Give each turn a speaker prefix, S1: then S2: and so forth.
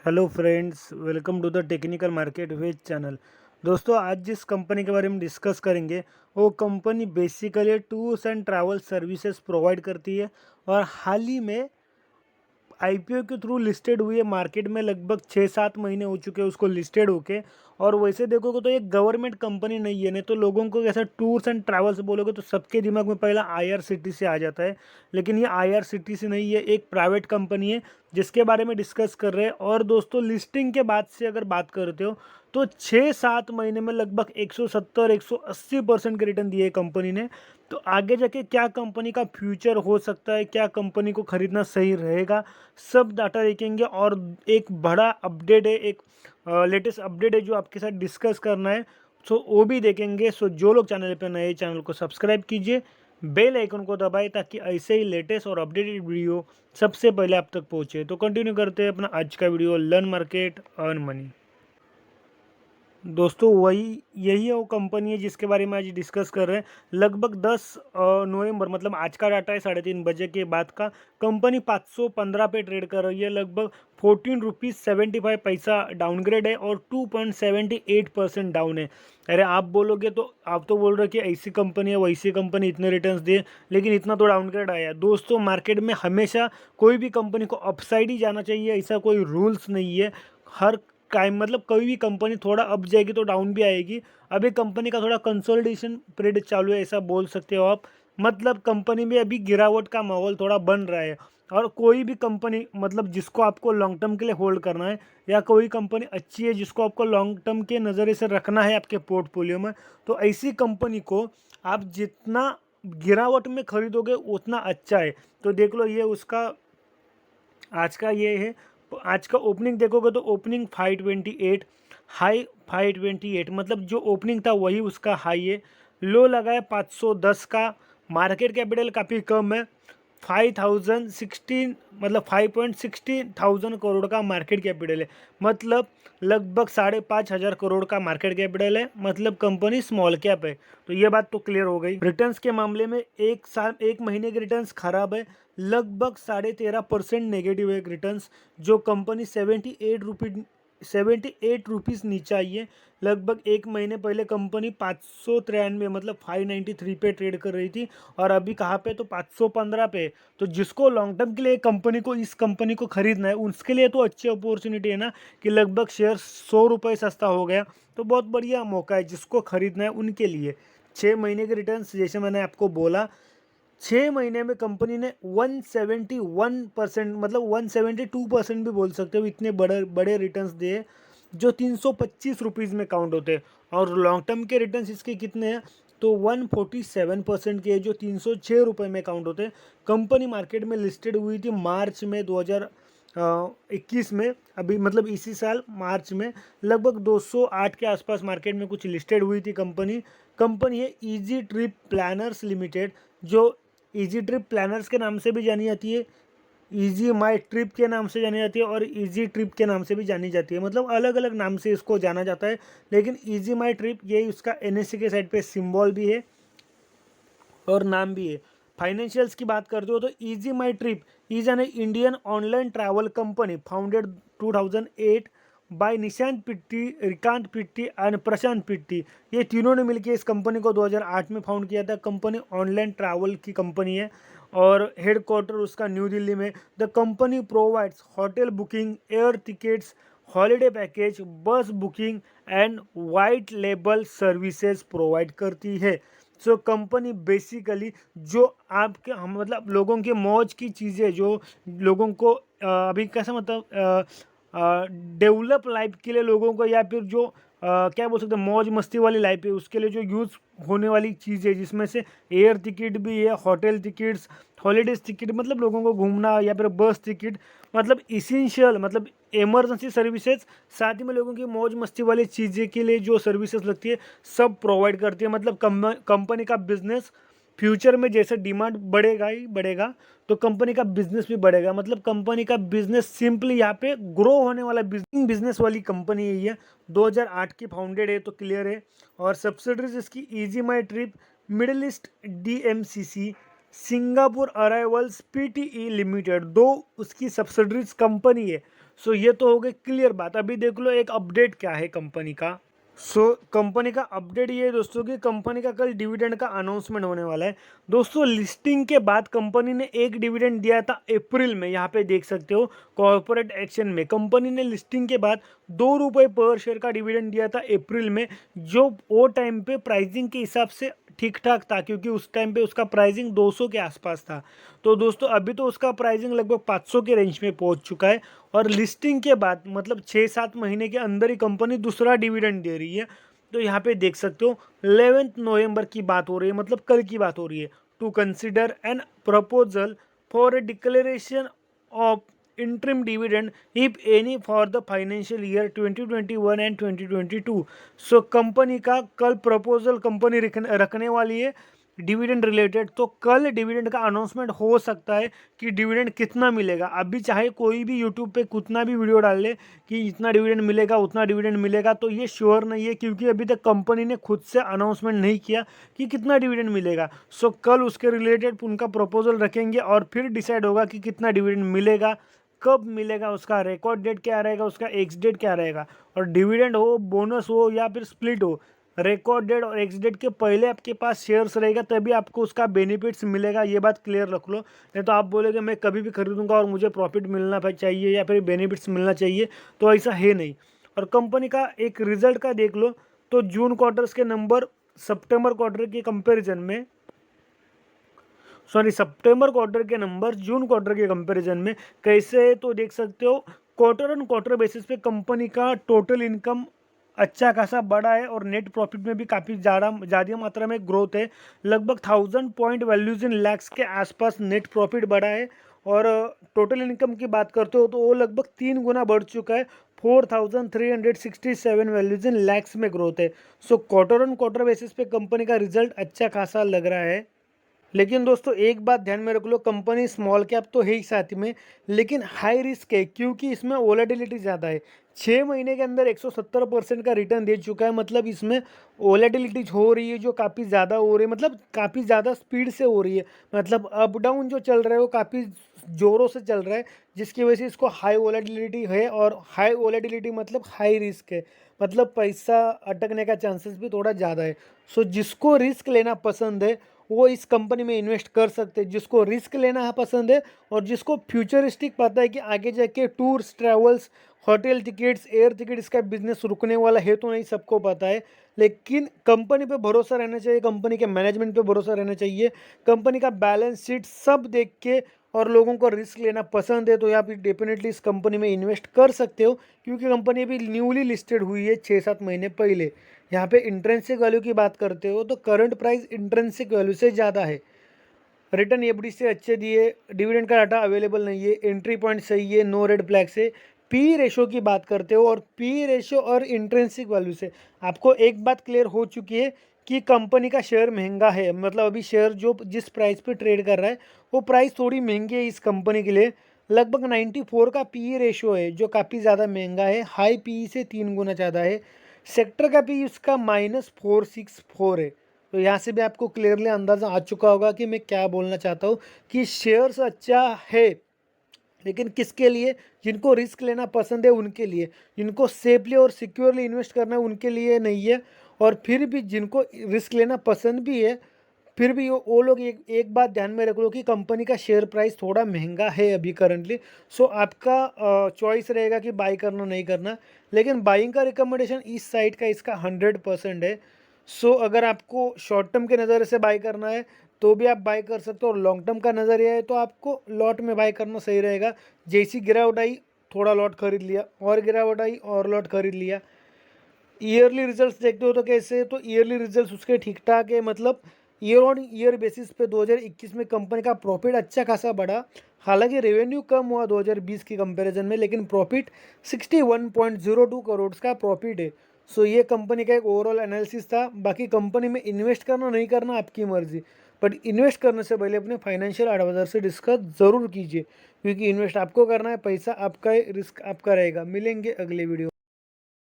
S1: Hello friends, welcome to the technical market wedge channel. दोस्तों, आज जिस कंपनी के बारे में डिस्कस करेंगे वो company basically tours and travel services provide करती है और हाल ही में आईपीओ के थ्रू लिस्टेड हुई है। मार्केट में लगभग 6-7 महीने हो चुके हैं उसको लिस्टेड होके। और वैसे देखोगे तो ये गवर्नमेंट कंपनी नहीं है, नहीं तो लोगों को ऐसा टूर्स एंड ट्रैवल्स बोलोगे तो सबके दिमाग में पहला आईआरसीटीसी आ जाता है। लेकिन ये आईआरसीटीसी नहीं है, एक प्राइवेट कंपनी है जिसके बारे में डिस्कस कर रहे हैं। और दोस्तों, लिस्टिंग के बाद से अगर बात करते हो तो 6-7 महीने में लगभग 170-180% के रिटर्न दिए कंपनी ने। तो आगे जाके क्या कंपनी का फ्यूचर हो सकता है, क्या कंपनी को खरीदना सही रहेगा, सब डाटा देखेंगे। और एक बड़ा अपडेट है, एक लेटेस्ट अपडेट है जो आपके साथ डिस्कस करना है, सो वो भी देखेंगे। सो जो लोग चैनल पे नए, चैनल को सब्सक्राइब कीजिए, बेल आइकन को दबाएं ताकि ऐसे ही लेटेस्ट और अपडेटेड वीडियो सबसे पहले आप तक पहुंचे। तो कंटिन्यू करते हैं अपना आज का video, learn market earn money. दोस्तों, वही यही है वो कंपनी है जिसके बारे में आज डिस्कस कर रहे हैं। लगभग 10 नवंबर, मतलब आज का डाटा है 3:30 बजे के बाद का। कंपनी 515 पे ट्रेड कर रही है, लगभग 14 रुपीज़ 75 पैसा डाउनग्रेड है और 2.78% डाउन है। अरे आप बोलोगे तो आप तो बोल रहे हो कि ऐसी कंपनी है वैसी कंपनी इतने रिटर्न्स दिए, लेकिन इतना तो डाउनग्रेड आया। दोस्तों, मार्केट में हमेशा कोई भी कंपनी को अपसाइड ही जाना चाहिए, ऐसा कोई रूल्स नहीं है। हर टाइम मतलब कोई भी कंपनी थोड़ा अप जाएगी तो डाउन भी आएगी। अभी कंपनी का थोड़ा कंसोलिडेशन पीरियड चालू है, ऐसा बोल सकते हो आप। मतलब कंपनी में अभी गिरावट का माहौल थोड़ा बन रहा है। और कोई भी कंपनी मतलब जिसको आपको लॉन्ग टर्म के लिए होल्ड करना है, या कोई कंपनी अच्छी है जिसको आपको लॉन्ग टर्म के नज़रिए से रखना है आपके पोर्टफोलियो में, तो ऐसी कंपनी को आप जितना गिरावट में खरीदोगे उतना अच्छा है। तो देख लो, ये उसका आज का ये है। आज का ओपनिंग देखोगे तो ओपनिंग 528, हाई 528, मतलब जो ओपनिंग था वही उसका हाई है। लो लगा है 510 का। मार्केट कैपिटल काफ़ी कम है, 5016, मतलब 5.16 थाउजेंड करोड़ का मार्केट कैपिटल है। मतलब लगभग 5,500 करोड़ का मार्केट कैपिटल है, मतलब कंपनी स्मॉल कैप है। तो ये बात तो क्लियर हो गई। रिटर्न्स के मामले में एक महीने के रिटर्न्स खराब है, लगभग 13.5% नेगेटिव है रिटर्न्स। जो कंपनी 78 रुपीज़ नीचे आई है। लगभग एक महीने पहले कंपनी 593, मतलब 593 पे ट्रेड कर रही थी, और अभी कहाँ पे, तो 515 पे। तो जिसको लॉन्ग टर्म के लिए कंपनी को, इस कंपनी को खरीदना है, उसके लिए तो अच्छी अपॉर्चुनिटी है ना, कि लगभग शेयर 100 रुपये सस्ता हो गया। तो बहुत बढ़िया मौका है जिसको खरीदना है उनके लिए। 6 महीने के रिटर्न्स जैसे मैंने आपको बोला, 6 महीने में कंपनी ने 171%, मतलब 172% भी बोल सकते हो, इतने बड़े बड़े रिटर्न्स दिए जो 325 रुपीज़ में काउंट होते हैं। और लॉन्ग टर्म के रिटर्न्स इसके कितने हैं, तो 147% के, जो 306 रुपये में काउंट होते हैं। कंपनी मार्केट में लिस्टेड हुई थी मार्च में 2021 में, अभी मतलब इसी साल मार्च में। लगभग 208 के आसपास मार्केट में कुछ लिस्टेड हुई थी कंपनी। कंपनी है इजी ट्रिप प्लानर्स लिमिटेड, जो इजी ट्रिप प्लानर्स के नाम से भी जानी जाती है, इजी माई ट्रिप के नाम से जानी जाती है, और इजी ट्रिप के नाम से भी जानी जाती है। मतलब अलग अलग नाम से इसको जाना जाता है, लेकिन इजी माई ट्रिप ये उसका एनएससी के साइड पे सिंबल भी है और नाम भी है। फाइनेंशियल्स की बात करते हो तो EaseMyTrip is an Indian online travel company founded 2008 by Nishant Pitti, Rikant पिट्टी एंड प्रशांत पिट्टी। ये तीनों ने मिलकर इस कंपनी को 2008 में फाउंड किया था। कंपनी ऑनलाइन ट्रैवल की कंपनी है और हेडक्वार्टर उसका न्यू दिल्ली में। The company provides hotel booking, air tickets, holiday package, bus booking and white label services provide करती है। सो कंपनी बेसिकली जो आपके हम मतलब लोगों के मौज की चीज़ें, जो लोगों को अभी कैसा मतलब डेवलप लाइफ के लिए लोगों को, या फिर जो क्या बोल सकते हैं मौज मस्ती वाली लाइफ है उसके लिए जो यूज़ होने वाली चीज़ें, जिसमें से एयर टिकट भी है, होटल टिकट्स, हॉलीडेज टिकट, मतलब लोगों को घूमना, या फिर बस टिकट, मतलब इसेंशियल, मतलब इमरजेंसी सर्विसेज, साथ ही में लोगों की मौज मस्ती वाली चीज़ें के लिए जो सर्विसेज लगती है सब प्रोवाइड करती है। मतलब कंपनी का बिजनेस फ्यूचर में जैसे डिमांड बढ़ेगा ही बढ़ेगा, तो कंपनी का बिजनेस भी बढ़ेगा। मतलब कंपनी का बिजनेस सिंपली यहाँ पे ग्रो होने वाला बिजनेस वाली कंपनी है ये। 2008 की फाउंडेड है, तो क्लियर है। और सब्सिडरीज इसकी EaseMyTrip, Middle East DMCC, Singapore Arrivals PTE Limited, दो उसकी सब्सिडरीज कंपनी है। सो ये तो हो गई क्लियर बात। अभी देख लो एक अपडेट क्या है कंपनी का। कंपनी का अपडेट ये है दोस्तों कि कंपनी का कल डिविडेंड का अनाउंसमेंट होने वाला है। दोस्तों लिस्टिंग के बाद कंपनी ने एक डिविडेंड दिया था अप्रैल में, यहाँ पे देख सकते हो कॉर्पोरेट एक्शन में कंपनी ने लिस्टिंग के बाद 2 रुपये पर शेयर का डिविडेंड दिया था अप्रैल में, जो वो टाइम पे प्राइसिंग के हिसाब से ठीक ठाक था, क्योंकि उस टाइम पे उसका प्राइसिंग 200 के आसपास था। तो दोस्तों अभी तो उसका प्राइसिंग लगभग 500 के रेंज में पहुंच चुका है, और लिस्टिंग के बाद मतलब 6-7 महीने के अंदर ही कंपनी दूसरा डिविडेंड दे रही है। तो यहाँ पे देख सकते हो 11 नवंबर की बात हो रही है, मतलब कल की बात हो रही है। To consider an proposal for a declaration of interim dividend if any for the financial year 2021 and 2022। So company का कल प्रपोजल कंपनी रखने वाली है डिविडेंड रिलेटेड। तो कल डिविडेंड का अनाउंसमेंट हो सकता है कि डिविडेंड कितना मिलेगा। अभी चाहे कोई भी यूट्यूब पे कितना भी वीडियो डाल ले कि इतना डिविडेंड मिलेगा उतना डिविडेंड मिलेगा, तो ये श्योर नहीं है, क्योंकि अभी तक कंपनी ने खुद से अनाउंसमेंट नहीं किया कि कितना डिविडेंड मिलेगा। सो कल उसके रिलेटेड उनका प्रपोजल रखेंगे और फिर डिसाइड होगा कि कितना डिविडेंड मिलेगा, कब मिलेगा, उसका रिकॉर्ड डेट क्या रहेगा, उसका एक्स डेट क्या रहेगा। और डिविडेंड हो, बोनस हो या फिर स्प्लिट हो, रिकॉर्ड डेट और एक्स डेट के पहले आपके पास शेयर्स रहेगा तभी आपको उसका बेनिफिट्स मिलेगा। ये बात क्लियर रख लो, नहीं तो आप बोलेगे मैं कभी भी खरीदूंगा और मुझे प्रॉफिट मिलना चाहिए या फिर बेनिफिट्स मिलना चाहिए, तो ऐसा है नहीं। और कंपनी का एक रिजल्ट का देख लो, तो जून क्वार्टर्स के नंबर सितंबर क्वार्टर के कंपैरिजन में, सितंबर क्वार्टर के नंबर जून क्वार्टर के कंपैरिजन में कैसे है, तो देख सकते हो क्वार्टर ऑन क्वार्टर बेसिस पे कंपनी का टोटल इनकम अच्छा खासा बड़ा है, और नेट प्रॉफिट में भी काफ़ी ज़्यादा मात्रा में ग्रोथ है। लगभग 1000 पॉइंट वैल्यूज इन लैक्स के आसपास नेट प्रॉफिट बढ़ा है। और टोटल इनकम की बात करते हो तो वो लगभग 3 गुना बढ़ चुका है, 4367 वैल्यूज इन लैक्स में ग्रोथ है। So quarter on quarter basis पे कंपनी का रिजल्ट अच्छा खासा लग रहा है। लेकिन दोस्तों एक बात ध्यान में रख लो, कंपनी स्मॉल कैप तो है ही साथ में, लेकिन हाई रिस्क है, क्योंकि इसमें वोलेटिलिटी ज़्यादा है। 6 महीने के अंदर 170% का रिटर्न दे चुका है, मतलब इसमें वोलेटिलिटी हो रही है जो काफ़ी ज़्यादा हो रही है, मतलब काफ़ी ज़्यादा स्पीड से हो रही है। मतलब अप डाउन जो चल रहा है वो काफ़ी ज़ोरों से चल रहा है, जिसकी वजह से इसको हाई वोलेटिलिटी है। और हाई वोलेटिलिटी मतलब हाई रिस्क है, मतलब पैसा अटकने का चांसेस भी थोड़ा ज़्यादा है। सो जिसको रिस्क लेना पसंद है वो इस कंपनी में इन्वेस्ट कर सकते हैं, जिसको रिस्क लेना पसंद है और जिसको फ्यूचरिस्टिक पता है कि आगे जाके tours, travels, hotel tickets, air ticket इसका बिजनेस रुकने वाला है तो नहीं, सबको पता है। लेकिन कंपनी पे भरोसा रहना चाहिए, कंपनी के मैनेजमेंट पे भरोसा रहना चाहिए, कंपनी का बैलेंस शीट सब देख के, और लोगों को रिस्क लेना पसंद है तो आप डेफिनेटली इस कंपनी में इन्वेस्ट कर सकते हो, क्योंकि कंपनी अभी न्यूली लिस्टेड हुई है 6-7 महीने पहले। यहाँ पे इंट्रेंसिक वैल्यू की बात करते हो तो करंट प्राइस इंट्रेंसिक वैल्यू से ज़्यादा है। रिटर्न एफडी से अच्छे दिए, डिविडेंड का डाटा अवेलेबल नहीं है, एंट्री पॉइंट सही है, नो रेड फ्लैग से। पी रेशो की बात करते हो, और पी रेशो और इंट्रेंसिक वैल्यू से आपको एक बात क्लियर हो चुकी है कि कंपनी का शेयर महंगा है। मतलब अभी शेयर जो जिस प्राइस पे ट्रेड कर रहा है वो प्राइस थोड़ी महंगी है इस कंपनी के लिए। लगभग 94 का पी रेशो है, जो काफ़ी ज़्यादा महंगा है, हाई पी से 3 गुना ज़्यादा है। सेक्टर का पी इसका -464 है। तो यहाँ से भी आपको क्लियरली अंदाज़ा आ चुका होगा कि मैं क्या बोलना चाहता हूँ, कि शेयर्स अच्छा है, लेकिन किसके लिए, जिनको रिस्क लेना पसंद है उनके लिए, जिनको सेफली और सिक्योरली इन्वेस्ट करना है उनके लिए नहीं है। और फिर भी जिनको रिस्क लेना पसंद भी है, फिर भी वो लोग एक बात ध्यान में रख लो कि कंपनी का शेयर प्राइस थोड़ा महंगा है अभी करंटली। सो आपका चॉइस रहेगा कि बाई करना नहीं करना, लेकिन बाइंग का रिकमेंडेशन इस साइड का इसका 100% है। सो अगर आपको शॉर्ट टर्म के नज़र से बाई करना है तो भी आप बाई कर सकते हो, और लॉन्ग टर्म का नज़रिया है तो आपको लॉट में बाई करना सही रहेगा। जैसी गिरावट आई थोड़ा लॉट खरीद लिया, और गिरावट आई और लॉट खरीद लिया। ईयरली रिजल्ट्स देखते हो तो कैसे, तो ईयरली रिजल्ट्स उसके ठीक ठाक है, मतलब ईयर ऑन ईयर बेसिस पे 2021 में कंपनी का प्रॉफिट अच्छा खासा बढ़ा। हालांकि रेवेन्यू कम हुआ 2020 की कंपैरिजन में, लेकिन प्रॉफिट 61.02 करोड़ का प्रॉफिट है। सो ये कंपनी का एक ओवरऑल एनालिसिस था। बाकी कंपनी में इन्वेस्ट करना नहीं करना आपकी मर्जी, बट इन्वेस्ट करने से पहले अपने फाइनेंशियल एडवाइजर से डिस्कस ज़रूर कीजिए, क्योंकि इन्वेस्ट आपको करना है, पैसा आपका है, रिस्क आपका रहेगा। मिलेंगे अगले वीडियो में।